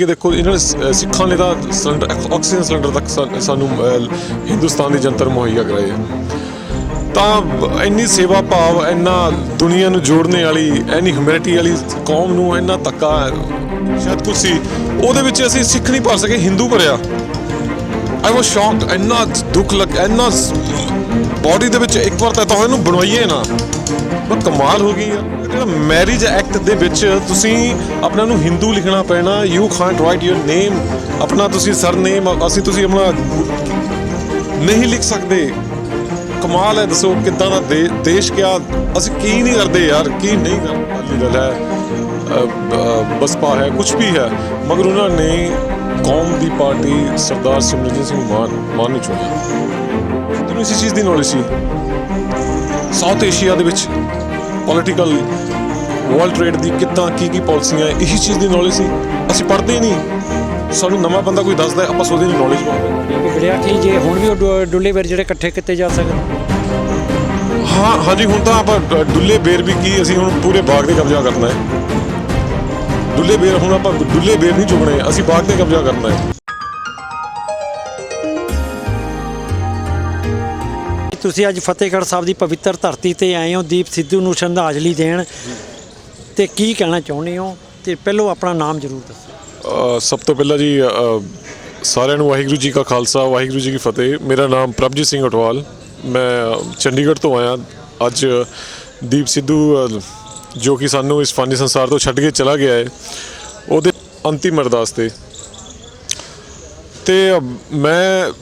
कि देखो इन्होंने सिखा ने तो सिलेंडर ऑक्सीजन सिलेंडर तक सानू हिंदुस्तान की जनता मुहैया कराए तो इन्नी सेवा भाव इन्ना दुनिया नू जोड़ने वाली इन्नी ह्यूमैनिटी वाली कौम नू इन्ना धक्का शायद कुछ सी ਉਹਦੇ ਵਿੱਚ ਅਸੀਂ ਸਿੱਖ ਨਹੀਂ ਭਰ ਸਕੇ ਹਿੰਦੂ ਭਰਿਆ आई वॉज शॉक्ड ਇੰਨਾ ਦੁੱਖ ਲੱਗ ਇੰਨਾ ਬੋਡੀ ਦੇ ਵਿੱਚ ਇੱਕ ਵਾਰ ਤਾਂ ਇਹਨੂੰ ਬਣਵਾਈਏ ਨਾ ਬਸ ਕਮਾਲ ਹੋ ਗਈ ਯਾਰ ਜਿਹੜਾ ਮੈਰਿਜ ਐਕਟ ਦੇ ਵਿੱਚ ਤੁਸੀਂ ਆਪਣਾ ਨੂੰ ਹਿੰਦੂ ਲਿਖਣਾ ਪੈਣਾ you Kant right your name ਆਪਣਾ ਤੁਸੀਂ ਸਰਨੇਮ ਅਸੀਂ ਤੁਸੀਂ ਆਪਣਾ ਨਹੀਂ ਲਿਖ ਸਕਦੇ ਕਮਾਲ ਹੈ ਦੱਸੋ ਕਿੱਦਾਂ ਦਾ ਦੇਸ਼ ਕਿਆ ਅਸੀਂ ਕੀ ਨਹੀਂ ਕਰਦੇ ਯਾਰ ਕੀ ਨਹੀਂ ਕਰਦੇ ਅਕਾਲੀ ਦਲ ਹੈ बसपा है कुछ भी है मगर उन्होंने कौम की पार्टी सरदार सिमरनजीत सिंह मान ने चुनिया तैनूं इसी चीज़ की नॉलेज सी साउथ एशिया दे विच पॉलिटिकल वर्ल्ड ट्रेड की कितना की पॉलिसियां इसी चीज़ की नॉलेज सी असीं पढ़ते ही नहीं सानूं नवां बंदा कोई दसदा आपां सोचदे नहीं नॉलेज पाਉਂਦੇ ਵਿਗੜਿਆ ਕਿ ਜੇ ਹੁਣ ਵੀ ਉਹ ਡੁੱਲੇ ਬੇਰ ਜਿਹੜੇ ਇਕੱਠੇ ਕੀਤੇ ਜਾ ਸਕਣ हाँ जी हुण तां आपां डुੱਲੇ बेर भी की असीं हुण पूरे बाग ते कब्जा करना है डुੱਲੇ बेर ਹੁਣ ਆਪਾਂ ਡੁੱਲੇ बेर नहीं चुगने ਅਸੀਂ ਬਾਗ ਤੇ ਕਬਜ਼ਾ ਕਰਨਾ ਹੈ ਤੁਸੀਂ ਅੱਜ ਫਤਿਹਗੜ੍ਹ ਸਾਹਿਬ ਦੀ ਪਵਿੱਤਰ ਧਰਤੀ ਤੇ ਆਏ ਹੋ ਦੀਪ ਸਿੱਧੂ ਨੂੰ ਸ਼ਰਧਾਂਜਲੀ ਦੇਣ ਤੇ ਕੀ ਕਹਿਣਾ ਚਾਹੁੰਦੇ ਹੋ ਤੇ ਪਹਿਲੋਂ ਆਪਣਾ ਨਾਮ ਜ਼ਰੂਰ ਦੱਸੋ ਸਭ ਤੋਂ ਪਹਿਲਾਂ ਜੀ ਸਾਰਿਆਂ ਨੂੰ ਵਾਹਿਗੁਰੂ ਜੀ ਕਾ ਖਾਲਸਾ ਵਾਹਿਗੁਰੂ ਜੀ ਕੀ ਫਤਿਹ ਮੇਰਾ ਨਾਮ ਪ੍ਰਭਜੀਤ ਸਿੰਘ ਅਟਵਾਲ ਮੈਂ ਚੰਡੀਗੜ੍ਹ ਤੋਂ ਆਇਆ ਅੱਜ ਦੀਪ ਸਿੱਧੂ ਜੋ ਕਿ ਸਾਨੂੰ ਇਸ ਫਾਨੀ ਸੰਸਾਰ ਤੋਂ ਛੱਡ ਕੇ ਚਲਾ ਗਿਆ ਹੈ ਉਹਦੇ ਅੰਤਿਮ ਅਰਦਾਸ ਤੇ ਮੈਂ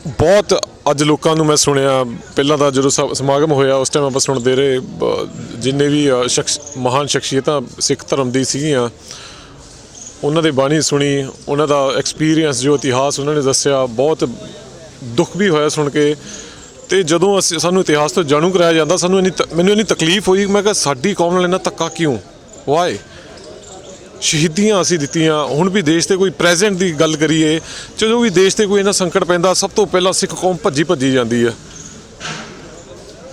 ਬਹੁਤ ਅੱਜ ਲੋਕਾਂ ਨੂੰ ਮੈਂ ਸੁਣਿਆ ਪਹਿਲਾਂ ਤਾਂ ਜਦੋਂ ਸਮਾਗਮ ਹੋਇਆ ਉਸ ਟਾਈਮ ਆਪਾਂ ਸੁਣਦੇ ਰਹੇ ਜਿੰਨੇ ਵੀ ਮਹਾਨ ਸ਼ਖਸੀਅਤਾਂ ਸਿੱਖ ਧਰਮ ਦੀ ਸੀਗੀਆਂ ਉਹਨਾਂ ਦੇ ਬਾਣੀ ਸੁਣੀ ਉਹਨਾਂ ਦਾ ਐਕਸਪੀਰੀਅੰਸ ਜੋ ਇਤਿਹਾਸ ਉਹਨਾਂ ਨੇ ਦੱਸਿਆ ਬਹੁਤ ਦੁੱਖ ਵੀ ਹੋਇਆ ਸੁਣ ਕੇ ਤੇ ਜਦੋਂ ਸਾਨੂੰ ਇਤਿਹਾਸ ਤੋਂ ਜਾਣੂ ਕਰਾਇਆ ਜਾਂਦਾ ਸਾਨੂੰ ਮੈਨੂੰ ਇੰਨੀ ਤਕਲੀਫ ਹੋਈ ਮੈਂ ਕਿਹਾ ਸਾਡੀ ਕੌਮ ਨਾਲ ਇੰਨਾ ਧੱਕਾ ਕਿਉਂ ਵਾਈ ਸ਼ਹੀਦੀਆਂ ਅਸੀਂ ਦਿੱਤੀਆਂ ਹੁਣ ਵੀ ਦੇਸ਼ ਤੇ ਕੋਈ ਪ੍ਰੈਜ਼ੈਂਟ ਦੀ ਗੱਲ ਕਰੀਏ ਜਦੋਂ ਵੀ ਦੇਸ਼ ਤੇ ਕੋਈ ਇੰਨਾ ਸੰਕਟ ਪੈਂਦਾ ਸਭ ਤੋਂ ਪਹਿਲਾਂ ਸਿੱਖ ਕੌਮ ਭੱਜੀ ਜਾਂਦੀ ਹੈ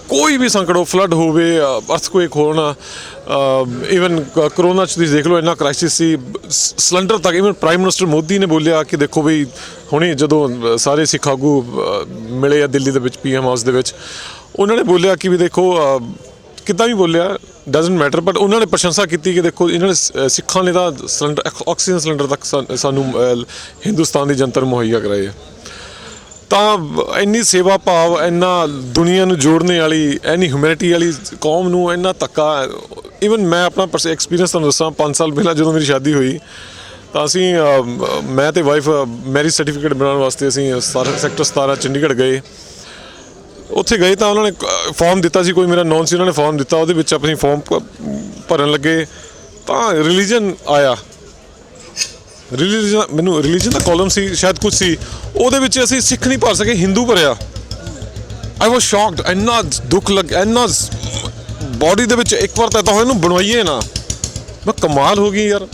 ਕੋਈ ਵੀ ਸੰਕਟ ਹੋ ਫਲੱਡ ਹੋਵੇ ਅਰਥਕੁਏਕ ਹੋਣਾ ਈਵਨ ਕਰੋਨਾ 'ਚ ਤੁਸੀਂ ਦੇਖ ਲਓ ਇੰਨਾ ਕ੍ਰਾਈਸਿਸ ਸੀ ਸਿਲੰਡਰ ਤੱਕ ਈਵਨ ਪ੍ਰਾਈਮ ਮਿਨਿਸਟਰ ਮੋਦੀ ਨੇ ਬੋਲਿਆ ਕਿ ਦੇਖੋ ਵੀ ਹੁਣੇ ਜਦੋਂ ਸਾਰੇ ਸਿੱਖ ਆਗੂ ਮਿਲੇ ਆ ਦਿੱਲੀ ਦੇ ਵਿੱਚ PM ਹਾਊਸ ਦੇ ਵਿੱਚ ਉਹਨਾਂ ਨੇ ਬੋਲਿਆ ਕਿ ਵੀ ਦੇਖੋ ਕਿੱਦਾਂ ਵੀ ਬੋਲਿਆ ਡਜ਼ਨਟ ਮੈਟਰ ਬਟ ਉਹਨਾਂ ਨੇ ਪ੍ਰਸ਼ੰਸਾ ਕੀਤੀ ਕਿ ਦੇਖੋ ਇਹਨਾਂ ਨੇ ਸਿੱਖਾਂ ਨੇ ਤਾਂ ਸਿਲੰਡਰ ਆਕਸੀਜਨ ਸਿਲੰਡਰ ਤੱਕ ਸਾਨੂੰ ਹਿੰਦੁਸਤਾਨ ਦੀ ਜਨਤਾ ਨੂੰ ਮੁਹੱਈਆ ਕਰਾਏ ਆ ਤਾਂ ਇੰਨੀ ਸੇਵਾ ਭਾਵ ਇੰਨਾ ਦੁਨੀਆ ਨੂੰ ਜੋੜਨੇ ਵਾਲੀ ਇੰਨੀ ਹਿਊਮੈਨਿਟੀ ਵਾਲੀ ਕੌਮ ਨੂੰ ਇੰਨਾ ਧੱਕਾ ਈਵਨ ਮੈਂ ਆਪਣਾ ਐਕਸਪੀਰੀਅੰਸ ਤੁਹਾਨੂੰ ਦੱਸਾਂ 5 ਸਾਲ ਪਹਿਲਾਂ ਜਦੋਂ ਮੇਰੀ ਸ਼ਾਦੀ ਹੋਈ ਤਾਂ ਅਸੀਂ ਮੈਂ ਤੇ ਵਾਈਫ ਮੈਰਿਜ ਸਰਟੀਫਿਕੇਟ ਬਣਾਉਣ ਵਾਸਤੇ ਅਸੀਂ ਸੈਕਟਰ 17 ਚੰਡੀਗੜ੍ਹ ਗਏ ਉੱਥੇ ਗਏ ਤਾਂ ਉਹਨਾਂ ਨੇ ਫਾਰਮ ਦਿੱਤਾ ਸੀ ਕੋਈ ਮੇਰਾ ਨੌਨ ਸੀ ਉਹਨਾਂ ਨੇ ਫਾਰਮ ਦਿੱਤਾ ਉਹਦੇ ਵਿੱਚ ਆਪਣੀ ਫਾਰਮ ਭਰਨ ਲੱਗੇ ਤਾਂ ਰਿਲੀਜਨ ਆਇਆ ਮੈਨੂੰ ਰਿਲੀਜਨ ਦਾ ਕਾਲਮ ਸੀ ਸ਼ਾਇਦ ਕੁਝ ਸੀ ਉਹਦੇ ਵਿੱਚ ਅਸੀਂ ਸਿੱਖ ਨਹੀਂ ਭਰ ਸਕੇ ਹਿੰਦੂ ਭਰਿਆ ਆਈ ਵਾਸ ਸ਼ੌਕਡ ਇੰਨਾ ਦੁੱਖ ਲੱਗ ਇੰਨਾ ਬੋਡੀ ਦੇ ਵਿੱਚ ਇੱਕ ਵਾਰ ਤਾਂ ਇਹਨੂੰ ਬਣਵਾਈਏ ਨਾ ਮੈਂ ਕਮਾਲ ਹੋ ਗਈ ਯਾਰ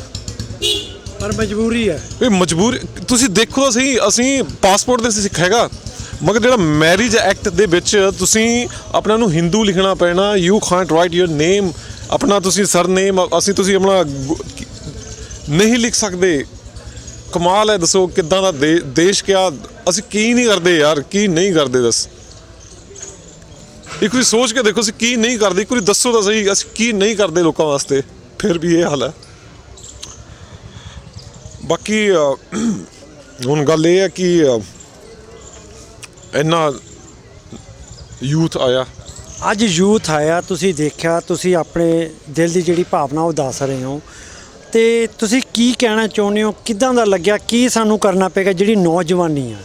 ਪਰ ਮਜਬੂਰੀ ਹੈ ਇਹ ਮਜਬੂਰੀ ਤੁਸੀਂ ਦੇਖੋ ਸਹੀ ਅਸੀਂ ਪਾਸਪੋਰਟ ਦੇ ਸਿੱਖ ਹੈਗਾ ਮਗਰ ਜਿਹੜਾ ਮੈਰਿਜ ਐਕਟ ਦੇ ਵਿੱਚ ਤੁਸੀਂ ਆਪਣਾ ਨੂੰ ਹਿੰਦੂ ਲਿਖਣਾ ਪੈਣਾ you Kant right your name ਆਪਣਾ ਤੁਸੀਂ ਸਰਨੇਮ ਅਸੀਂ ਤੁਸੀਂ ਆਪਣਾ ਨਹੀਂ ਲਿਖ ਸਕਦੇ ਕਮਾਲ ਹੈ ਦੱਸੋ ਕਿੱਦਾਂ ਦਾ ਦੇਸ਼ ਕਿਆ ਅਸੀਂ ਕੀ ਨਹੀਂ ਕਰਦੇ ਯਾਰ ਕੀ ਨਹੀਂ ਕਰਦੇ ਦੱਸ ਇੱਕ ਵਾਰੀ ਸੋਚ ਕੇ ਦੇਖੋ ਅਸੀਂ ਕੀ ਨਹੀਂ ਕਰਦੇ ਇੱਕ ਵਾਰੀ ਦੱਸੋ ਤਾਂ ਸਹੀ ਅਸੀਂ ਕੀ ਨਹੀਂ ਕਰਦੇ ਲੋਕਾਂ ਵਾਸਤੇ ਫਿਰ ਵੀ ਇਹ ਹਾਲ ਹੈ ਬਾਕੀ ਹੁਣ ਗੱਲ ਇਹ ਹੈ ਕਿ ਇੰਨਾ ਯੂਥ ਆਇਆ ਅੱਜ ਯੂਥ ਆਇਆ ਤੁਸੀਂ ਦੇਖਿਆ ਤੁਸੀਂ ਆਪਣੇ ਦਿਲ ਦੀ ਜਿਹੜੀ ਭਾਵਨਾ ਉਹ ਦੱਸ ਰਹੇ ਹੋ ਤੇ ਤੁਸੀਂ ਕੀ ਕਹਿਣਾ ਚਾਹੁੰਦੇ ਹੋ ਕਿੱਦਾਂ ਦਾ ਲੱਗਿਆ ਕੀ ਸਾਨੂੰ ਕਰਨਾ ਪਏਗਾ ਜਿਹੜੀ ਨੌਜਵਾਨੀ ਆ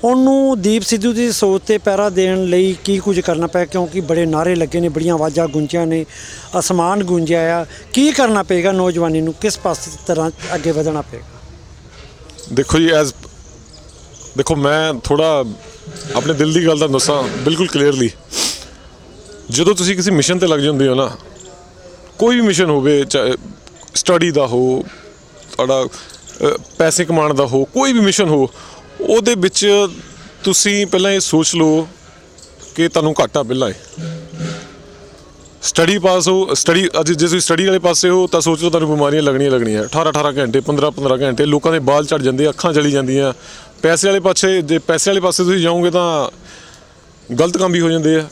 ਉਹਨੂੰ ਦੀਪ ਸਿੱਧੂ ਦੀ ਸੋਚ 'ਤੇ ਪਹਿਰਾ ਦੇਣ ਲਈ ਕੀ ਕੁਝ ਕਰਨਾ ਪਿਆ ਕਿਉਂਕਿ ਬੜੇ ਨਾਅਰੇ ਲੱਗੇ ਨੇ ਬੜੀਆਂ ਆਵਾਜ਼ਾਂ ਗੂੰਜੀਆਂ ਨੇ ਅਸਮਾਨ ਗੂੰਜਿਆ ਆ ਕੀ ਕਰਨਾ ਪਏਗਾ ਨੌਜਵਾਨੀ ਨੂੰ ਕਿਸ ਪਾਸੇ ਤਰ੍ਹਾਂ ਅੱਗੇ ਵਧਣਾ ਪਏਗਾ ਦੇਖੋ ਜੀ ਦੇਖੋ ਮੈਂ ਥੋੜ੍ਹਾ ਆਪਣੇ ਦਿਲ ਦੀ ਗੱਲ ਤਾਂ ਦੱਸਾਂ ਬਿਲਕੁਲ ਕਲੀਅਰਲੀ ਜਦੋਂ ਤੁਸੀਂ ਕਿਸੇ ਮਿਸ਼ਨ 'ਤੇ ਲੱਗ ਜਾਂਦੇ ਹੋ ਨਾ ਕੋਈ ਵੀ ਮਿਸ਼ਨ ਹੋਵੇ ਚਾਹੇ ਸਟੱਡੀ ਦਾ ਹੋ ਤੁਹਾਡਾ ਪੈਸੇ ਕਮਾਉਣ ਦਾ ਹੋ ਕੋਈ ਵੀ ਮਿਸ਼ਨ ਹੋ ਉਹਦੇ ਵਿੱਚ ਤੁਸੀਂ ਪਹਿਲਾਂ ਇਹ ਸੋਚ ਲਓ ਕਿ ਤੁਹਾਨੂੰ ਘਾਟਾ ਪਹਿਲਾਂ ਹੈ ਸਟੱਡੀ ਪਾਸ ਹੋ, ਸਟੱਡੀ ਅੱਜ ਜੇ ਤੁਸੀਂ ਸਟੱਡੀ ਵਾਲੇ ਪਾਸੇ ਹੋ ਤਾਂ ਸੋਚ ਲਓ ਤੁਹਾਨੂੰ ਬਿਮਾਰੀਆਂ ਲੱਗਣੀਆਂ 18 ਘੰਟੇ 15 ਘੰਟੇ ਲੋਕਾਂ ਦੇ ਬਾਲ ਝੜ ਜਾਂਦੇ, ਅੱਖਾਂ ਚਲੀ ਜਾਂਦੀਆਂ। ਪੈਸੇ ਵਾਲੇ ਪਾਸੇ, ਜੇ ਪੈਸੇ ਵਾਲੇ ਪਾਸੇ ਤੁਸੀਂ ਜਾਓਗੇ ਤਾਂ ਗਲਤ ਕੰਮ ਵੀ ਹੋ ਜਾਂਦੇ ਆ,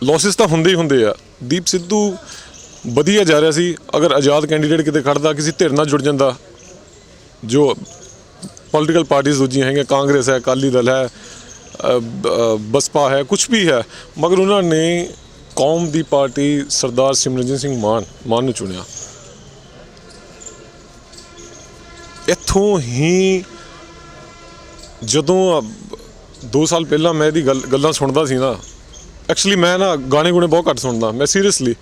ਲੌਸਿਸ ਤਾਂ ਹੁੰਦੇ ਹੀ ਹੁੰਦੇ ਆ। ਦੀਪ ਸਿੱਧੂ ਵਧੀਆ ਜਾ ਰਿਹਾ ਸੀ, ਅਗਰ ਆਜ਼ਾਦ ਕੈਂਡੀਡੇਟ ਕਿਤੇ ਖੜਦਾ, ਕਿਸੇ ਧਿਰ ਨਾਲ ਜੁੜ ਜਾਂਦਾ, ਜੋ ਪੋਲੀਟੀਕਲ ਪਾਰਟੀਜ਼ ਦੂਜੀਆਂ ਹੈਗੀਆਂ, ਕਾਂਗਰਸ ਹੈ, ਅਕਾਲੀ ਦਲ ਹੈ, ਬਸਪਾ ਹੈ, ਕੁਛ ਵੀ ਹੈ, ਮਗਰ ਉਹਨਾਂ ਨੇ ਕੌਮ ਦੀ ਪਾਰਟੀ ਸਰਦਾਰ ਸਿਮਰਨਜੀਤ ਸਿੰਘ ਮਾਨ ਨੂੰ ਚੁਣਿਆ। ਇੱਥੋਂ ਹੀ ਜਦੋਂ 2 ਸਾਲ ਪਹਿਲਾਂ ਮੈਂ ਇਹਦੀ ਗੱਲਾਂ ਸੁਣਦਾ ਸੀ ਨਾ, ਐਕਚੁਅਲੀ ਮੈਂ ਨਾ ਗਾਣੇ ਗੁਣੇ ਬਹੁਤ ਘੱਟ ਸੁਣਦਾ, ਮੈਂ ਸੀਰੀਅਸਲੀ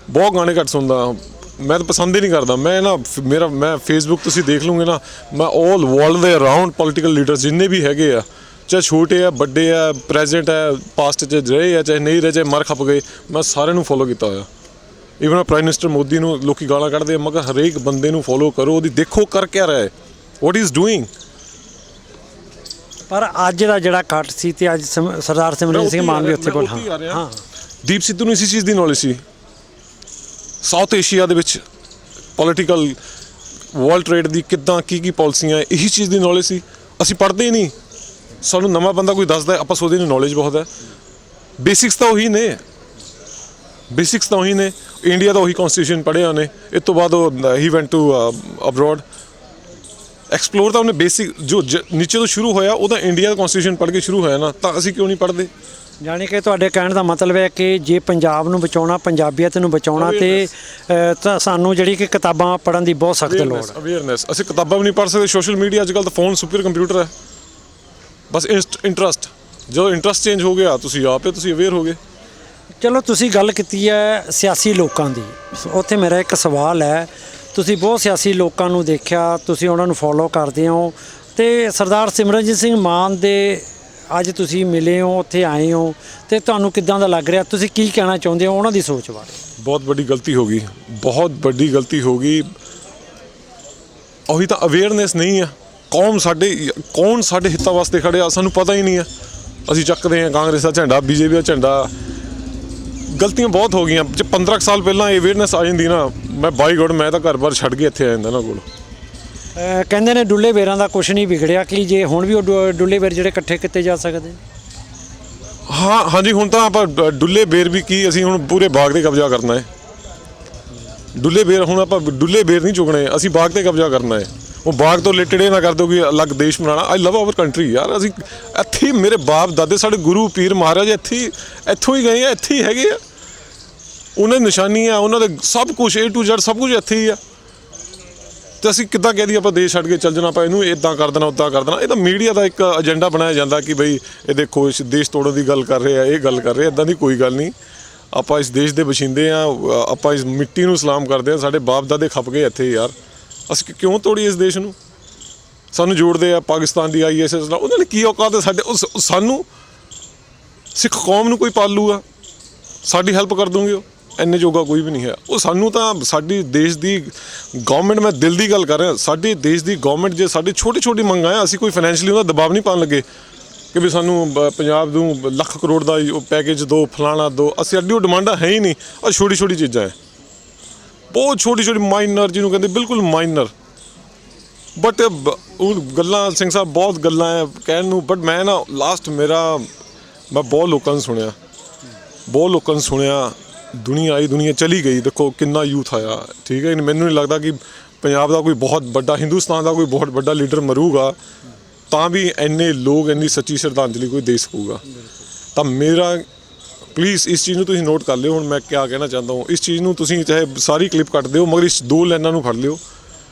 ਬਹੁਤ ਗਾਣੇ ਘੱਟ ਸੁਣਦਾ, ਮੈਂ ਤਾਂ ਪਸੰਦ ਹੀ ਨਹੀਂ ਕਰਦਾ। ਮੈਂ ਫੇਸਬੁੱਕ ਤੁਸੀਂ ਦੇਖ ਲੂੰਗੇ ਨਾ, ਮੈਂ ਆਲ ਵਰਲਡ ਦੇ ਅਰਾਊਂਡ ਪੋਲੀਟੀਕਲ ਲੀਡਰਸ ਜਿੰਨੇ ਵੀ ਹੈਗੇ ਆ, ਚਾਹੇ ਛੋਟੇ ਆ, ਵੱਡੇ ਆ, ਪ੍ਰੈਜ਼ੀਡੈਂਟ ਹੈ, ਪਾਸਟ 'ਚ ਰਹੇ ਆ, ਚਾਹੇ ਨਹੀਂ ਰਹੇ, ਚਾਹੇ ਮਰ ਖੱਪ ਗਏ, ਮੈਂ ਸਾਰਿਆਂ ਨੂੰ ਫੋਲੋ ਕੀਤਾ ਹੋਇਆ। ਈਵਨ ਪ੍ਰਾਈਮ ਮਿਨਿਸਟਰ ਮੋਦੀ ਨੂੰ ਲੋਕੀ ਗਾਲਾਂ ਕੱਢਦੇ ਆ, ਮਗਰ ਹਰੇਕ ਬੰਦੇ ਨੂੰ ਫੋਲੋ ਕਰੋ, ਉਹਦੀ ਦੇਖੋ ਕਰ ਕਿਆ ਰਿਹਾ ਹੈ, ਵਾਟ ਇਜ਼ ਡੂਇੰਗ। ਪਰ ਅੱਜ ਦਾ ਜਿਹੜਾ ਕੱਟ ਸੀ ਤੇ ਅੱਜ ਸਰਦਾਰ ਸਿਮਰਨਜੀਤ ਸਿੰਘ ਮਾਨ ਵੀ ਉੱਥੇ ਕੋਲ ਹਾਂ ਦੀਪ ਸਿੱਧੂ ਨੂੰ ਇਸੇ ਚੀਜ਼ ਦੀ ਨੌਲੇਜ ਸੀ, ਸਾਊਥ ਏਸ਼ੀਆ ਦੇ ਵਿੱਚ ਪੋਲੀਟੀਕਲ ਵਰਲਡ ਟ੍ਰੇਡ ਦੀ ਕਿੱਦਾਂ ਕੀ ਪਾਲਿਸੀਆਂ, ਇਹੀ ਚੀਜ਼ ਦੀ ਨੌਲੇਜ ਸੀ। ਅਸੀਂ ਪੜ੍ਹਦੇ ਹੀ ਨਹੀਂ, ਸਾਨੂੰ ਨਵਾਂ ਬੰਦਾ ਕੋਈ ਦੱਸਦਾ ਆਪਾਂ ਸੋਚਦੇ ਨਹੀਂ ਨੌਲੇਜ ਬਹੁਤ ਹੈ। ਬੇਸਿਕਸ ਤਾਂ ਉਹੀ ਨੇ, ਇੰਡੀਆ ਦਾ ਉਹੀ ਕਨਸਟੀਟਿਊਸ਼ਨ ਪੜ੍ਹਿਆ ਉਹਨੇ, ਇਸ ਤੋਂ ਬਾਅਦ ਉਹ ਹੀ ਵੈਂਟ ਟੂ ਅਬਰੋਡ, ਐਕਸਪਲੋਰ ਤਾਂ ਉਹਨੇ ਬੇਸਿਕ ਜੋ ਨੀਚੇ ਤੋਂ ਸ਼ੁਰੂ ਹੋਇਆ, ਉਹ ਤਾਂ ਇੰਡੀਆ ਦਾ ਕਨਸਟੀਟਿਊਸ਼ਨ ਪੜ੍ਹ ਕੇ ਸ਼ੁਰੂ ਹੋਇਆ ਨਾ, ਤਾਂ ਅਸੀਂ ਕਿਉਂ ਨਹੀਂ ਪੜ੍ਹਦੇ। ਯਾਨੀ ਕਿ ਤੁਹਾਡੇ ਕਹਿਣ ਦਾ ਮਤਲਬ ਹੈ ਕਿ ਜੇ ਪੰਜਾਬ ਨੂੰ ਬਚਾਉਣਾ, ਪੰਜਾਬੀਅਤ ਨੂੰ ਬਚਾਉਣਾ, ਤੇ ਤਾਂ ਸਾਨੂੰ ਜਿਹੜੀ ਕਿ ਕਿਤਾਬਾਂ ਪੜ੍ਹਨ ਦੀ ਬਹੁਤ ਸਖਤ ਲੋੜ ਹੈ। ਅਵੇਅਰਨੈਸ, ਅਸੀਂ ਕਿਤਾਬਾਂ ਵੀ ਨਹੀਂ ਪੜ੍ਹ ਸਕਦੇ, ਸੋਸ਼ਲ ਮੀਡੀਆ ਅੱਜ ਕੱਲ੍ਹ ਤਾਂ ਫੋਨ ਸੁਪਰ ਕੰਪਿਊਟਰ ਹੈ, ਬਸ ਇੰਟਰਸਟ, ਜਦੋਂ ਇੰਟਰਸਟ ਚੇਂਜ ਹੋ ਗਿਆ ਤੁਸੀਂ ਅਵੇਅਰ ਹੋ ਗਏ। ਚਲੋ ਤੁਸੀਂ ਗੱਲ ਕੀਤੀ ਹੈ ਸਿਆਸੀ ਲੋਕਾਂ ਦੀ, ਉੱਥੇ ਮੇਰਾ ਇੱਕ ਸਵਾਲ ਹੈ, ਤੁਸੀਂ ਬਹੁਤ ਸਿਆਸੀ ਲੋਕਾਂ ਨੂੰ ਦੇਖਿਆ, ਤੁਸੀਂ ਉਹਨਾਂ ਨੂੰ ਫੋਲੋ ਕਰਦੇ ਹੋ, ਤੇ ਸਰਦਾਰ ਸਿਮਰਨਜੀਤ ਸਿੰਘ ਮਾਨ ਦੇ ਅੱਜ ਤੁਸੀਂ ਮਿਲੇ ਹੋ, ਉੱਥੇ ਆਏ ਹੋ, ਤੇ ਤੁਹਾਨੂੰ ਕਿੱਦਾਂ ਦਾ ਲੱਗ ਰਿਹਾ, ਤੁਸੀਂ ਕੀ ਕਹਿਣਾ ਚਾਹੁੰਦੇ ਹੋ ਉਹਨਾਂ ਦੀ ਸੋਚ ਬਾਰੇ? ਬਹੁਤ ਵੱਡੀ ਗਲਤੀ ਹੋ ਗਈ, ਬਹੁਤ ਵੱਡੀ ਗਲਤੀ ਹੋ ਗਈ। ਉਹੀ ਤਾਂ ਅਵੇਅਰਨੈਸ ਨਹੀਂ ਆ। ਕੌਣ ਸਾਡੇ ਹਿੱਤਾਂ ਵਾਸਤੇ ਖੜਿਆ ਸਾਨੂੰ ਪਤਾ ਹੀ ਨਹੀਂ ਹੈ, ਅਸੀਂ ਚੱਕਦੇ ਹਾਂ ਕਾਂਗਰਸ ਦਾ ਝੰਡਾ, ਬੀਜੇਪੀ ਦਾ ਝੰਡਾ। ਗਲਤੀਆਂ ਬਹੁਤ ਹੋ ਗਈਆਂ। ਜੇ 15 ਸਾਲ ਪਹਿਲਾਂ ਅਵੇਅਰਨੈਸ ਆ ਜਾਂਦੀ ਨਾ, ਮੈਂ ਬਾਈ ਗੋਡ ਮੈਂ ਤਾਂ ਘਰ-ਬਾਰ ਛੱਡ ਕੇ ਇੱਥੇ ਆ ਜਾਂਦਾ ਨਾ ਕੋਲ। ਕਹਿੰਦੇ ਨੇ ਡੁੱਲੇ ਬੇਰਾਂ ਦਾ ਕੁਛ ਨਹੀਂ ਵਿਗੜਿਆ, ਕਿ ਜੇ ਹੁਣ ਵੀ ਉਹ ਡੁੱਲੇ ਬੇਰ ਜਿਹੜੇ ਇਕੱਠੇ ਕੀਤੇ ਜਾ ਸਕਦੇ? ਹਾਂਜੀ, ਹੁਣ ਤਾਂ ਆਪਾਂ ਡੁੱਲੇ ਬੇਰ ਵੀ ਕੀ, ਅਸੀਂ ਹੁਣ ਪੂਰੇ ਬਾਗ 'ਤੇ ਕਬਜ਼ਾ ਕਰਨਾ ਹੈ। ਡੁੱਲੇ ਬੇਰ ਹੁਣ ਆਪਾਂ ਡੁੱਲੇ ਬੇਰ ਨਹੀਂ ਚੁਗਣੇ, ਅਸੀਂ ਬਾਗ 'ਤੇ ਕਬਜ਼ਾ ਕਰਨਾ ਹੈ। ਉਹ ਬਾਗ ਤੋਂ ਰਿਲੇਟਡ ਇਹ ਨਾ ਕਰ ਦਿਓ ਕਿ ਅਲੱਗ ਦੇਸ਼ ਬਣਾਉਣਾ। ਆਈ ਲਵ ਆਵਰ ਕੰਟਰੀ ਯਾਰ, ਅਸੀਂ ਇੱਥੇ ਮੇਰੇ ਬਾਪ ਦਾਦੇ ਸਾਡੇ ਗੁਰੂ ਪੀਰ ਮਹਾਰਾਜ ਇੱਥੋਂ ਹੀ ਗਏ ਆ, ਇੱਥੇ ਹੀ ਹੈਗੇ ਆ, ਉਹਨਾਂ ਦੀ ਨਿਸ਼ਾਨੀ ਆ, ਉਹਨਾਂ ਦੇ ਸਭ ਕੁਛ A to Z ਸਭ ਕੁਝ ਇੱਥੇ ਹੀ ਆ। ਤੇ ਅਸੀਂ ਕਿੱਦਾਂ ਕਹਿ ਦਈਏ ਆਪਾਂ ਦੇਸ਼ ਛੱਡ ਕੇ ਚੱਲ ਜਾਣਾ, ਆਪਾਂ ਇਹਨੂੰ ਇੱਦਾਂ ਕਰ ਦੇਣਾ, ਉੱਦਾਂ ਕਰ ਦੇਣਾ। ਇਹ ਤਾਂ ਮੀਡੀਆ ਦਾ ਇੱਕ ਏਜੰਡਾ ਬਣਾਇਆ ਜਾਂਦਾ ਕਿ ਬਈ ਇਹ ਦੇਖੋ ਇਸ ਦੇਸ਼ ਤੋੜਨ ਦੀ ਗੱਲ ਕਰ ਰਹੇ ਆ, ਇਹ ਗੱਲ ਕਰ ਰਹੇ, ਇੱਦਾਂ ਦੀ ਕੋਈ ਗੱਲ ਨਹੀਂ। ਆਪਾਂ ਇਸ ਦੇਸ਼ ਦੇ ਵਸਿੰਦੇ ਆ, ਆਪਾਂ ਇਸ ਮਿੱਟੀ ਨੂੰ ਸਲਾਮ ਕਰਦੇ ਆ, ਸਾਡੇ ਬਾਪ ਦਾਦੇ ਖੱਪ ਗਏ ਇੱਥੇ ਯਾਰ, ਅਸੀਂ ਕਿਉਂ ਤੋੜੀਏ ਇਸ ਦੇਸ਼ ਨੂੰ? ਸਾਨੂੰ ਜੋੜਦੇ ਆ ਪਾਕਿਸਤਾਨ ਦੀ ISS ਨਾਲ, ਉਹਨਾਂ ਨੇ ਕੀ ਔਕਾਤ ਹੈ ਸਾਡੇ? ਸਾਨੂੰ ਸਿੱਖ ਕੌਮ ਨੂੰ ਕੋਈ ਪਾਲੂਗਾ, ਸਾਡੀ ਹੈਲਪ ਕਰ ਦੂੰਗੇ, ਉਹ ਇੰਨੇ ਜੋਗਾ ਕੋਈ ਵੀ ਨਹੀਂ ਹੈ। ਉਹ ਸਾਨੂੰ ਤਾਂ ਸਾਡੀ ਦੇਸ਼ ਦੀ ਗਵਰਨਮੈਂਟ, ਮੈਂ ਦਿਲ ਦੀ ਗੱਲ ਕਰ ਰਿਹਾ, ਸਾਡੇ ਦੇਸ਼ ਦੀ ਗਵਰਨਮੈਂਟ ਜੇ ਸਾਡੀ ਛੋਟੀ ਮੰਗਾਂ ਆ, ਅਸੀਂ ਕੋਈ ਫਾਈਨੈਂਸ਼ੀਅਲੀ ਉਹਦਾ ਦਬਾਅ ਨਹੀਂ ਪਾਉਣ ਲੱਗੇ ਕਿ ਵੀ ਸਾਨੂੰ ਪੰਜਾਬ ਨੂੰ ਲੱਖ ਕਰੋੜ ਦਾ ਪੈਕੇਜ ਦਿਓ, ਫਲਾਣਾ ਦਿਓ। ਅਸੀਂ ਅੱਡੀ ਉਹ ਡਿਮਾਂਡਾਂ ਹੈ ਹੀ ਨਹੀਂ। ਉਹ ਛੋਟੀ ਚੀਜ਼ਾਂ ਹੈ, ਬਹੁਤ ਛੋਟੀ ਮਾਈਨਰ, ਜਿਹਨੂੰ ਕਹਿੰਦੇ ਬਿਲਕੁਲ ਮਾਈਨਰ। ਬਟ ਉਹ ਗੱਲਾਂ ਸਿੰਘ ਸਾਹਿਬ ਬਹੁਤ ਗੱਲਾਂ ਹੈ ਕਹਿਣ ਨੂੰ। ਬਟ ਮੈਂ ਨਾ ਲਾਸਟ ਮੈਂ ਬਹੁਤ ਲੋਕਾਂ ਨੂੰ ਸੁਣਿਆ, ਦੁਨੀਆ ਆਈ ਦੁਨੀਆ ਚਲੀ ਗਈ। ਦੇਖੋ ਕਿੰਨਾ ਯੂਥ ਆਇਆ, ਠੀਕ ਹੈ। ਮੈਨੂੰ ਨਹੀਂ ਲੱਗਦਾ ਕਿ ਪੰਜਾਬ ਦਾ ਕੋਈ ਬਹੁਤ ਵੱਡਾ, ਹਿੰਦੁਸਤਾਨ ਦਾ ਕੋਈ ਬਹੁਤ ਵੱਡਾ ਲੀਡਰ ਮਰੂਗਾ ਤਾਂ ਵੀ ਇੰਨੇ ਲੋਕ ਇੰਨੀ ਸੱਚੀ ਸ਼ਰਧਾਂਜਲੀ ਕੋਈ ਦੇ ਸਕੂਗਾ। ਤਾਂ ਮੇਰਾ ਪਲੀਜ਼ ਇਸ ਚੀਜ਼ ਨੂੰ ਤੁਸੀਂ ਨੋਟ ਕਰ ਲਿਓ। ਹੁਣ ਮੈਂ ਕਿਆ ਕਹਿਣਾ ਚਾਹੁੰਦਾ ਹਾਂ, ਇਸ ਚੀਜ਼ ਨੂੰ ਤੁਸੀਂ ਚਾਹੇ ਸਾਰੀ ਕਲਿੱਪ ਕੱਟ ਦਿਓ, ਮਗਰ ਇਸ 2 ਲਾਈਨਾਂ ਨੂੰ ਫੜ ਲਿਓ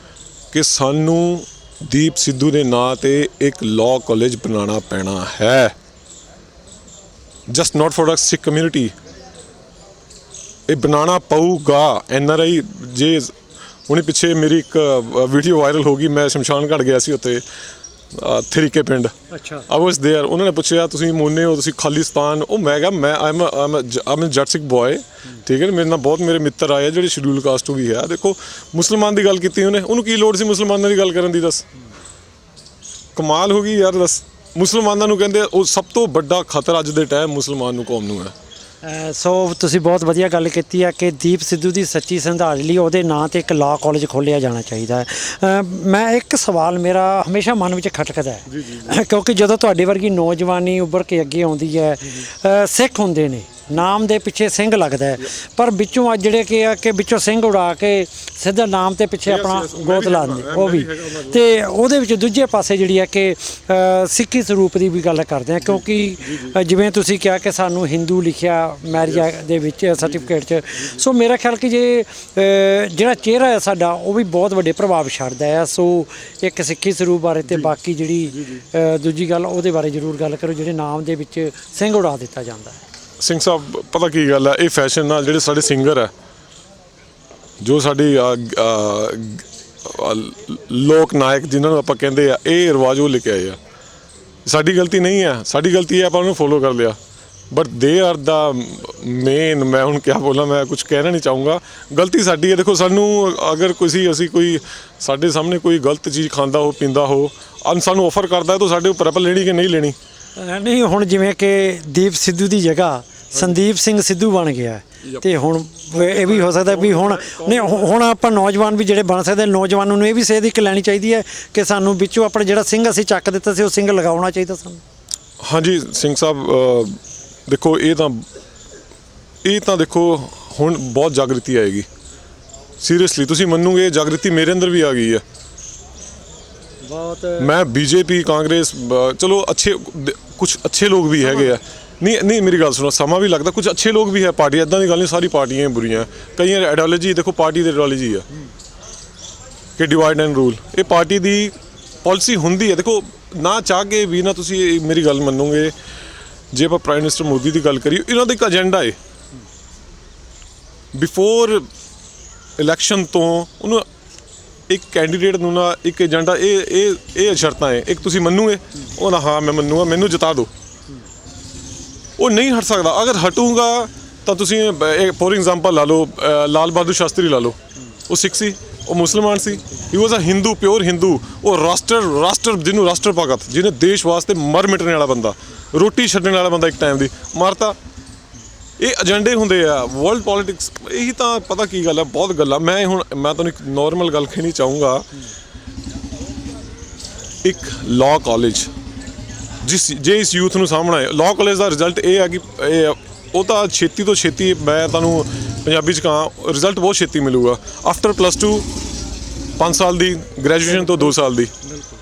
ਕਿ ਸਾਨੂੰ ਦੀਪ ਸਿੱਧੂ ਦੇ ਨਾਂ 'ਤੇ ਇੱਕ ਲਾਅ ਕਾਲਜ ਬਣਾਉਣਾ ਪੈਣਾ ਹੈ, just not for Sikh community. ਇਹ ਬਣਾਉਣਾ ਪਊਗਾ। NRI ਜੇ ਹੁਣੇ ਪਿੱਛੇ ਮੇਰੀ ਇੱਕ ਵੀਡੀਓ ਵਾਇਰਲ ਹੋ ਗਈ, ਮੈਂ ਸ਼ਮਸ਼ਾਨ ਘਾਟ ਗਿਆ ਸੀ ਉੱਥੇ ਥਰੀਕੇ ਪਿੰਡ। ਅੱਛਾ, ਆਈ ਵਾਸ ਦੇਅਰ। ਉਹਨਾਂ ਨੇ ਪੁੱਛਿਆ ਤੁਸੀਂ ਮੋਨੇ ਹੋ, ਤੁਸੀਂ ਖਾਲਿਸਤਾਨ? ਉਹ ਮੈਂ ਕਿਹਾ ਮੈਂ ਆਮ ਜੱਟ ਸਿੱਖ ਬॉय, ਠੀਕ ਹੈ। ਮੇਰੇ ਨਾਲ ਬਹੁਤ ਮੇਰੇ ਮਿੱਤਰ ਆਏ ਜਿਹੜੇ ਸ਼ਡਿਊਲ ਕਾਸਟ ਵੀ ਹੈ। ਦੇਖੋ ਮੁਸਲਮਾਨ ਦੀ ਗੱਲ ਕੀਤੀ ਉਹਨੂੰ ਕੀ ਲੋੜ ਸੀ ਮੁਸਲਮਾਨਾਂ ਦੀ ਗੱਲ ਕਰਨ ਦੀ? ਦੱਸ, ਕਮਾਲ ਹੋ ਗਈ ਯਾਰ। ਦੱਸ, ਮੁਸਲਮਾਨਾਂ ਨੂੰ ਕਹਿੰਦੇ ਉਹ ਸਭ ਤੋਂ ਵੱਡਾ ਖਤਰਾ ਅੱਜ ਦੇ ਟਾਈਮ ਮੁਸਲਮਾਨ ਨੂੰ ਕੌਮ ਨੂੰ ਹੈ। ਸੋ ਤੁਸੀਂ ਬਹੁਤ ਵਧੀਆ ਗੱਲ ਕੀਤੀ ਹੈ ਕਿ ਦੀਪ ਸਿੱਧੂ ਦੀ ਸੱਚੀ ਸ਼ਰਧਾਂਜਲੀ ਲਈ ਉਹਦੇ ਨਾਂ ਤੇ ਇੱਕ ਲਾਅ ਕਾਲਜ ਖੋਲ੍ਹਿਆ ਜਾਣਾ ਚਾਹੀਦਾ ਹੈ। ਮੈਂ ਇੱਕ ਸਵਾਲ ਮੇਰਾ ਹਮੇਸ਼ਾ ਮਨ ਵਿੱਚ ਖਟਕਦਾ ਹੈ ਕਿਉਂਕਿ ਜਦੋਂ ਤੁਹਾਡੇ ਵਰਗੀ ਨੌਜਵਾਨੀ ਉੱਭਰ ਕੇ ਅੱਗੇ ਆਉਂਦੀ ਹੈ, ਸਿੱਖ ਹੁੰਦੇ ਨੇ, ਨਾਮ ਦੇ ਪਿੱਛੇ ਸਿੰਘ ਲੱਗਦਾ ਹੈ, ਪਰ ਵਿੱਚੋਂ ਅੱਜ ਜਿਹੜੇ ਕਿ ਆ ਕਿ ਵਿੱਚੋਂ ਸਿੰਘ ਉਡਾ ਕੇ ਸਿੱਧਾ ਨਾਮ ਤੇ ਪਿੱਛੇ ਆਪਣਾ ਗੋਤ ਲਾ ਦਿੰਦੇ ਉਹ ਵੀ, ਤੇ ਉਹਦੇ ਵਿੱਚ ਦੂਜੇ ਪਾਸੇ ਜਿਹੜੀ ਹੈ ਕਿ ਸਿੱਖੀ ਸਰੂਪ ਦੀ ਵੀ ਗੱਲ ਕਰਦੇ ਆ ਕਿਉਂਕਿ ਜਿਵੇਂ ਤੁਸੀਂ ਕਿਹਾ ਕਿ ਸਾਨੂੰ ਹਿੰਦੂ ਲਿਖਿਆ ਮੈਰਿਜ ਦੇ ਵਿੱਚ ਸਰਟੀਫਿਕੇਟ 'ਚ। ਸੋ ਮੇਰਾ ਖਿਆਲ ਕਿ ਜੇ ਜਿਹੜਾ ਚਿਹਰਾ ਹੈ ਸਾਡਾ ਉਹ ਵੀ ਬਹੁਤ ਵੱਡੇ ਪ੍ਰਭਾਵ ਛੱਡਦਾ ਹੈ। ਸੋ ਇੱਕ ਸਿੱਖੀ ਸਰੂਪ ਬਾਰੇ ਤੇ ਬਾਕੀ ਜਿਹੜੀ ਦੂਜੀ ਗੱਲ ਉਹਦੇ ਬਾਰੇ ਜ਼ਰੂਰ ਗੱਲ ਕਰੋ ਜਿਹੜੇ ਨਾਮ ਦੇ ਵਿੱਚ ਸਿੰਘ ਉਡਾ ਦਿੱਤਾ ਜਾਂਦਾ ਹੈ। ਸਿੰਘ ਸਾਹਿਬ ਪਤਾ ਕੀ ਗੱਲ ਹੈ, ਇਹ ਫੈਸ਼ਨ ਨਾਲ ਜਿਹੜੇ ਸਾਡੇ ਸਿੰਗਰ ਹੈ, ਜੋ ਸਾਡੀ ਲੋਕ ਨਾਇਕ ਜਿਨ੍ਹਾਂ ਨੂੰ ਆਪਾਂ ਕਹਿੰਦੇ ਆ, ਇਹ ਰਿਵਾਜ ਉਹ ਲੈ ਕੇ ਆਏ ਆ। ਸਾਡੀ ਗਲਤੀ ਨਹੀਂ ਹੈ, ਸਾਡੀ ਗਲਤੀ ਹੈ ਆਪਾਂ ਉਹਨੂੰ ਫੋਲੋ ਕਰ ਲਿਆ, but they are the main. ਮੈਂ ਹੁਣ ਕਿਆ ਬੋਲਾਂ, ਮੈਂ ਕੁਝ ਕਹਿਣਾ ਨਹੀਂ ਚਾਹੂੰਗਾ, ਗਲਤੀ ਸਾਡੀ ਹੈ। ਦੇਖੋ ਸਾਨੂੰ ਅਗਰ ਅਸੀਂ ਕੋਈ ਸਾਡੇ ਸਾਹਮਣੇ ਕੋਈ ਗਲਤ ਚੀਜ਼ ਖਾਂਦਾ ਹੋ ਪੀਂਦਾ ਹੋ, ਸਾਨੂੰ ਆਫਰ ਕਰਦਾ ਤਾਂ ਸਾਡੇ ਉੱਪਰ ਆਪਾਂ ਲੈਣੀ ਕਿ ਨਹੀਂ ਲੈਣੀ। ਨਹੀਂ ਹੁਣ ਜਿਵੇਂ ਕਿ ਦੀਪ ਸਿੱਧੂ ਦੀ ਜਗ੍ਹਾ ਸੰਦੀਪ ਸਿੰਘ ਸਿੱਧੂ ਬਣ ਗਿਆ ਤੇ ਹੁਣ ਇਹ ਵੀ ਹੋ ਸਕਦਾ ਵੀ ਹੁਣ ਆਪਾਂ ਨੌਜਵਾਨ ਵੀ ਜਿਹੜੇ ਬਣ ਸਕਦੇ, ਨੌਜਵਾਨਾਂ ਨੂੰ ਇਹ ਵੀ ਸੇਧ ਇੱਕ ਲੈਣੀ ਚਾਹੀਦੀ ਹੈ ਕਿ ਸਾਨੂੰ ਵਿੱਚੋਂ ਆਪਣਾ ਜਿਹੜਾ ਸਿੰਘ ਅਸੀਂ ਚੱਕ ਦਿੱਤਾ ਸੀ ਉਹ ਸਿੰਘ ਲਗਾਉਣਾ ਚਾਹੀਦਾ ਸਾਨੂੰ। ਹਾਂਜੀ ਸਿੰਘ ਸਾਹਿਬ, ਦੇਖੋ ਇਹ ਤਾਂ ਦੇਖੋ ਹੁਣ ਬਹੁਤ ਜਾਗ੍ਰਿਤੀ ਆਏਗੀ, ਸੀਰੀਅਸਲੀ ਤੁਸੀਂ ਮੰਨੋਗੇ ਜਾਗ੍ਰਿਤੀ ਮੇਰੇ ਅੰਦਰ ਵੀ ਆ ਗਈ ਹੈ। ਮੈਂ ਬੀਜੇਪੀ ਕਾਂਗਰਸ ਚਲੋ ਕੁਝ ਅੱਛੇ ਲੋਕ ਵੀ ਹੈਗੇ ਆ, ਨਹੀਂ ਮੇਰੀ ਗੱਲ ਸੁਣੋ, ਸਮਾਂ ਵੀ ਲੱਗਦਾ, ਕੁਝ ਅੱਛੇ ਲੋਕ ਵੀ ਹੈ ਪਾਰਟੀ, ਇੱਦਾਂ ਦੀ ਗੱਲ ਨਹੀਂ ਸਾਰੀ ਪਾਰਟੀਆਂ ਬੁਰੀਆਂ। ਕਈਆਂ ਦੀ ਆਈਡੀਓਲੋਜੀ ਦੇਖੋ, ਪਾਰਟੀ ਦੀ ਆਈਡੀਓਲੋਜੀ ਆ ਕਿ ਡਿਵਾਈਡ ਐਂਡ ਰੂਲ, ਇਹ ਪਾਰਟੀ ਦੀ ਪਾਲਿਸੀ ਹੁੰਦੀ ਹੈ। ਦੇਖੋ ਨਾ ਚਾਹ ਕੇ ਵੀ ਨਾ ਤੁਸੀਂ ਮੇਰੀ ਗੱਲ ਮੰਨੋਗੇ, ਜੇ ਆਪਾਂ ਪ੍ਰਾਈਮ ਮਿਨਿਸਟਰ ਮੋਦੀ ਦੀ ਗੱਲ ਕਰੀਏ, ਇਹਨਾਂ ਦਾ ਇੱਕ ਏਜੰਡਾ ਹੈ ਬਿਫੋਰ ਇਲੈਕਸ਼ਨ ਤੋਂ ਉਹਨੂੰ ਇੱਕ ਕੈਂਡੀਡੇਟ ਨੂੰ ਨਾ ਇੱਕ ਏਜੰਡਾ, ਇਹ ਸ਼ਰਤਾਂ ਹੈ। ਇੱਕ ਤੁਸੀਂ ਮੰਨੋਗੇ ਉਹ ਨਾ, ਹਾਂ ਮੈਂ ਮੰਨੂਗਾ, ਮੈਨੂੰ ਜਿਤਾ ਦਿਓ, ਉਹ ਨਹੀਂ ਹਟ ਸਕਦਾ। ਅਗਰ ਹਟੂਗਾ ਤਾਂ ਤੁਸੀਂ ਫੋਰ ਐਗਜ਼ਾਮਪਲ ਲਾ ਲਓ, ਲਾਲ ਬਹਾਦਰ ਸ਼ਾਸਤਰੀ ਲਾ ਲਓ, ਉਹ ਸਿੱਖ ਸੀ, ਉਹ ਮੁਸਲਮਾਨ ਸੀ, ਹੀ ਵਾਜ਼ ਅ ਹਿੰਦੂ, ਪਿਓਰ ਹਿੰਦੂ, ਉਹ ਰਾਸ਼ਟਰ ਜਿਹਨੂੰ ਰਾਸ਼ਟਰ ਭਗਤ, ਜਿਹਨੇ ਦੇਸ਼ ਵਾਸਤੇ ਮਰ ਮਿਟਣ ਵਾਲਾ ਬੰਦਾ, ਰੋਟੀ ਛੱਡਣ ਵਾਲਾ ਬੰਦਾ, ਇੱਕ ਟਾਈਮ ਦੀ ਮਾਰਤਾ। ਇਹ ਏਜੰਡੇ ਹੁੰਦੇ ਆ ਵਰਲਡ ਪੋਲੀਟਿਕਸ। ਇਹੀ ਤਾਂ ਪਤਾ ਕੀ ਗੱਲ ਹੈ, ਬਹੁਤ ਗੱਲਾਂ। ਮੈਂ ਤੁਹਾਨੂੰ ਇੱਕ ਨੋਰਮਲ ਗੱਲ ਕਹਿਣੀ ਚਾਹੂੰਗਾ, ਇੱਕ ਲਾਅ ਕਾਲਜ ਜੇ ਇਸ ਯੂਥ ਨੂੰ ਸਾਹਮਣਾ ਹੈ, ਲਾਅ ਕਾਲਜ ਦਾ ਰਿਜ਼ਲਟ ਇਹ ਹੈ ਕਿ ਉਹ ਤਾਂ ਛੇਤੀ ਤੋਂ ਛੇਤੀ, ਮੈਂ ਤੁਹਾਨੂੰ ਪੰਜਾਬੀ 'ਚ ਕਹਾਂ, ਰਿਜ਼ਲਟ ਬਹੁਤ ਛੇਤੀ ਮਿਲੂਗਾ। ਆਫਟਰ +2 5 ਸਾਲ ਦੀ, ਗ੍ਰੈਜੂਏਸ਼ਨ ਤੋਂ 2 ਸਾਲ ਦੀ,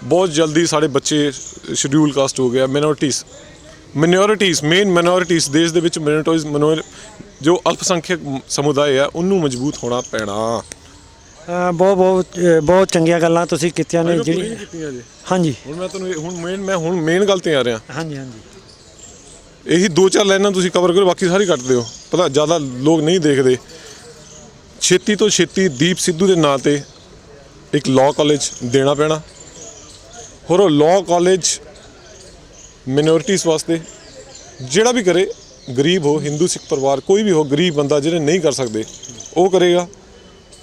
ਬਹੁਤ ਜਲਦੀ ਸਾਡੇ ਬੱਚੇ ਸ਼ਡਿਊਲ ਕਾਸਟ ਹੋ ਗਿਆ, ਮਿਨੋਰਿਟੀਜ਼ ਮੇਨ ਮਿਨੋਰਿਟੀਜ਼ ਦੇਸ਼ ਦੇ ਵਿੱਚ ਜੋ ਅਲਪਸੰਖਿਅਕ ਸਮੁਦਾਇ ਹੈ ਉਹਨੂੰ ਮਜ਼ਬੂਤ ਹੋਣਾ ਪੈਣਾ। ਬਹੁਤ ਚੰਗੀਆਂ ਗੱਲਾਂ ਤੁਸੀਂ ਕੀਤੀਆਂ ਨੇ ਜਿਹੜੀ। ਹਾਂਜੀ ਹੁਣ ਮੇਨ ਗੱਲ ਤੇ ਆ ਰਿਹਾ। ਹਾਂਜੀ ਇਹੀ 2-4 ਲਾਈਨਾਂ ਤੁਸੀਂ ਕਵਰ ਕਰੋ, ਬਾਕੀ ਸਾਰੀ ਕੱਟ ਦਿਓ, ਪਤਾ ਜ਼ਿਆਦਾ ਲੋਕ ਨਹੀਂ ਦੇਖਦੇ। ਛੇਤੀ ਤੋਂ ਛੇਤੀ ਦੀਪ ਸਿੱਧੂ ਦੇ ਨਾਂ ਤੇ ਇੱਕ ਲਾਅ ਕਾਲਜ ਦੇਣਾ ਪੈਣਾ। ਹੋਰ ਉਹ ਲਾਅ ਕਾਲਜ ਮਿਨੋਰਿਟੀਜ਼ ਵਾਸਤੇ ਜਿਹੜਾ ਵੀ ਕਰੇ, ਗਰੀਬ ਹੋ, ਹਿੰਦੂ ਸਿੱਖ ਪਰਿਵਾਰ, ਕੋਈ ਵੀ ਹੋ, ਗਰੀਬ ਬੰਦਾ ਜਿਹੜੇ ਨਹੀਂ ਕਰ ਸਕਦੇ ਉਹ ਕਰੇਗਾ।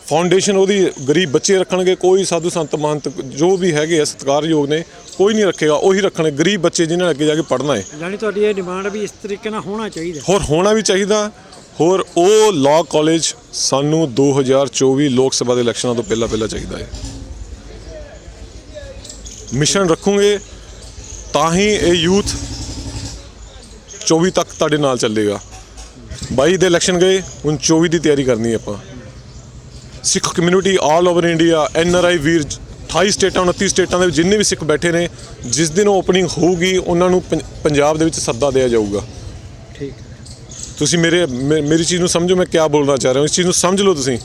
ਫਾਊਂਡੇਸ਼ਨ ਉਹਦੀ ਗਰੀਬ ਬੱਚੇ ਰੱਖਣਗੇ, ਕੋਈ ਸਾਧੂ ਸੰਤ ਮਹੰਤ ਜੋ ਵੀ ਹੈਗੇ ਆ ਸਤਿਕਾਰਯੋਗ ਨੇ, ਕੋਈ ਨਹੀਂ ਰੱਖੇਗਾ, ਉਹੀ ਰੱਖਣੇ ਗਰੀਬ ਬੱਚੇ ਜਿਨ੍ਹਾਂ ਨੇ ਅੱਗੇ ਜਾ ਕੇ ਪੜ੍ਹਨਾ ਹੈ। ਯਾਨੀ ਤੁਹਾਡੀ ਇਹ ਡਿਮਾਂਡ ਵੀ ਇਸ ਤਰੀਕੇ ਨਾਲ ਹੋਣਾ ਚਾਹੀਦਾ, ਹੋਰ ਹੋਣਾ ਵੀ ਚਾਹੀਦਾ। ਹੋਰ ਉਹ ਲਾਅ ਕਾਲਜ ਸਾਨੂੰ 2024 ਲੋਕ ਸਭਾ ਦੇ ਇਲੈਕਸ਼ਨਾਂ ਤੋਂ ਪਹਿਲਾਂ ਚਾਹੀਦਾ ਹੈ। ਮਿਸ਼ਨ ਰੱਖੋਗੇ ਤਾਂ ਹੀ ਇਹ ਯੂਥ 24 ਤੱਕ ਤੁਹਾਡੇ ਨਾਲ ਚੱਲੇਗਾ। 22 ਦੇ ਇਲੈਕਸ਼ਨ ਗਏ, ਹੁਣ 24 ਦੀ ਤਿਆਰੀ ਕਰਨੀ ਆਪਾਂ। Sikh community all over India, NRI ਵੀਰ 28 ਸਟੇਟਾਂ 29 ਸਟੇਟਾਂ ਦੇ ਵਿੱਚ ਜਿੰਨੇ ਵੀ ਸਿੱਖ ਬੈਠੇ ਨੇ, ਜਿਸ ਦਿਨ ਓਪਨਿੰਗ ਹੋਊਗੀ ਉਹਨਾਂ ਨੂੰ ਪੰਜਾਬ ਦੇ ਵਿੱਚ ਸੱਦਾ ਦਿਆ ਜਾਊਗਾ। ਠੀਕ, ਤੁਸੀਂ ਮੇਰੀ ਚੀਜ਼ ਨੂੰ ਸਮਝੋ, ਮੈਂ ਕਿਆ ਬੋਲਣਾ ਚਾਹ ਰਿਹਾ ਹਾਂ, ਇਸ ਚੀਜ਼ ਨੂੰ ਸਮਝ ਲਓ ਤੁਸੀਂ।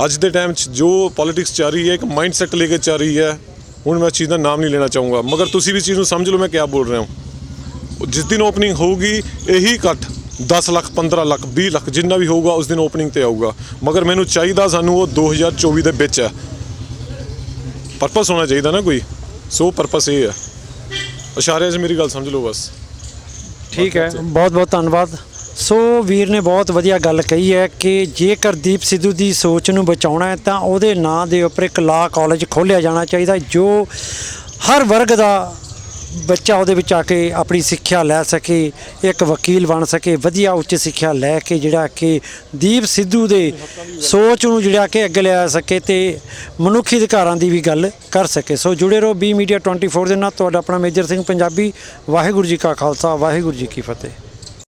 ਅੱਜ ਦੇ ਟਾਈਮ 'ਚ ਜੋ ਪੋਲੀਟਿਕਸ ਚੱਲ ਰਹੀ ਹੈ, ਇੱਕ ਮਾਈਂਡ ਸੈੱਟ ਲੈ ਕੇ ਚੱਲ ਰਹੀ ਹੈ। ਹੁਣ ਮੈਂ ਚੀਜ਼ ਦਾ ਨਾਮ ਨਹੀਂ ਲੈਣਾ ਚਾਹੂੰਗਾ, ਮਗਰ ਤੁਸੀਂ ਵੀ ਚੀਜ਼ ਨੂੰ ਸਮਝ ਲਓ ਮੈਂ ਕਿਆ ਬੋਲ ਰਿਹਾ ਹਾਂ। ਜਿਸ ਦਿਨ ਓਪਨਿੰਗ ਹੋਊਗੀ, ਇਹੀ ਇਕੱਠ 10 ਲੱਖ 15 ਲੱਖ 20 ਲੱਖ ਜਿੰਨਾ ਵੀ ਹੋਊਗਾ ਉਸ ਦਿਨ ਓਪਨਿੰਗ ਤੇ ਆਊਗਾ। ਮਗਰ ਮੈਨੂੰ ਚਾਹੀਦਾ ਸਾਨੂੰ ਉਹ 2024 ਦੇ ਵਿੱਚ ਹੈ। ਪਰਪਸ ਹੋਣਾ ਚਾਹੀਦਾ ਨਾ ਕੋਈ, ਸੋ ਪਰਪਸ ਇਹ ਹੈ। ਇਸ਼ਾਰਿਆਂ 'ਚ ਮੇਰੀ ਗੱਲ ਸਮਝ ਲਓ ਬਸ। ਠੀਕ ਹੈ, ਬਹੁਤ ਧੰਨਵਾਦ। ਸੋ ਵੀਰ ਨੇ ਬਹੁਤ ਵਧੀਆ ਗੱਲ ਕਹੀ ਹੈ ਕਿ ਜੇਕਰ ਦੀਪ ਸਿੱਧੂ ਦੀ ਸੋਚ ਨੂੰ ਬਚਾਉਣਾ ਹੈ ਤਾਂ ਉਹਦੇ ਨਾਂ ਦੇ ਉੱਪਰ ਇੱਕ ਲਾਅ ਕਾਲਜ ਖੋਲ੍ਹਿਆ ਜਾਣਾ ਚਾਹੀਦਾ, ਜੋ ਹਰ ਵਰਗ ਦਾ ਬੱਚਾ ਉਹਦੇ ਵਿੱਚ ਆ ਕੇ ਆਪਣੀ ਸਿੱਖਿਆ ਲੈ ਸਕੇ, ਇੱਕ ਵਕੀਲ ਬਣ ਸਕੇ, ਵਧੀਆ ਉੱਚ ਸਿੱਖਿਆ ਲੈ ਕੇ ਜਿਹੜਾ ਕਿ ਦੀਪ ਸਿੱਧੂ ਦੇ ਸੋਚ ਨੂੰ ਜਿਹੜਾ ਕਿ ਅੱਗੇ ਲਿਆ ਸਕੇ ਤੇ ਮਨੁੱਖੀ ਅਧਿਕਾਰਾਂ ਦੀ ਵੀ ਗੱਲ ਕਰ ਸਕੇ। ਸੋ ਜੁੜੇ ਰਹੋ ਬੀ ਮੀਡੀਆ 24 ਦੇ ਨਾਲ। ਤੁਹਾਡਾ ਆਪਣਾ ਮੇਜਰ ਸਿੰਘ ਪੰਜਾਬੀ। ਵਾਹਿਗੁਰੂ ਜੀ ਕਾ ਖਾਲਸਾ, ਵਾਹਿਗੁਰੂ ਜੀ ਕੀ ਫਤਿਹ।